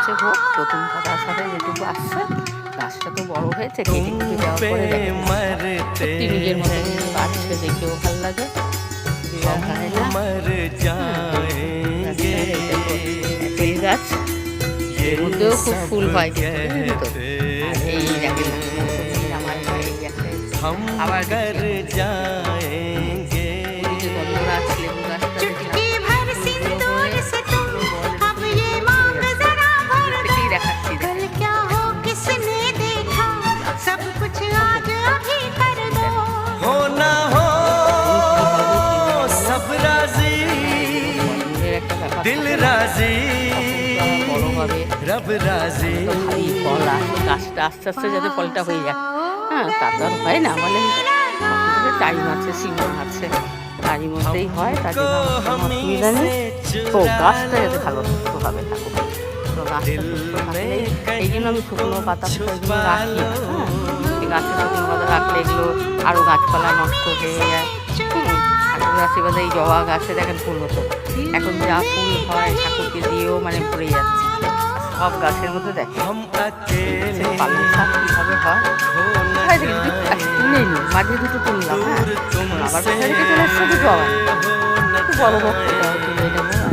আসছে হোক, প্রথম পাতার সাথে যেটুকু আসছে, গাছটা তো বড় হয়েছে, কেটে কেটে দেওয়ার পরে সত্যি নিজের মতো বাড়ছে, দেখেও ভালো লাগে। বেল গাছ, এর মধ্যেও খুব ফুল হয় কিন্তু, আর এই দেখেন আমার আবার दिल राजी रब राजी ফল আসে, গাছটা আস্তে আস্তে যাতে ফলটা হয়ে যায়। হ্যাঁ, তা তো আর হয় না, মানে টাইম আছে, সীমা আছে, তারই মধ্যেই হয়, তার জন্য অসুবিধা নেই। তো গাছটা যাতে ভালো সুস্থভাবে থাকুক, তো গাছটা সুস্থ থাকলেই, এই জন্য আমি শুকনো পাতা এগুলো রাখি। হ্যাঁ, এই গাছে শুকনো পাতা রাখলে এগুলো আরও গাছপালা নষ্ট হয়ে যায়। ঠাকুরের আশীর্বাদে এই জবা গাছে দেখেন ফুল হতো, এখন যা ফুল হয় ঠাকুরকে দিয়েও মানে ভরে যাচ্ছে। সব গাছের মধ্যে দেখেন পালং শাক কীভাবে হয়, তুলে নি মাঝে দুটো তুললাম। হ্যাঁ, আবার কোথা থেকে চলে আসছে দুটো, আবার একটু বড় বড় তুলে নেবো।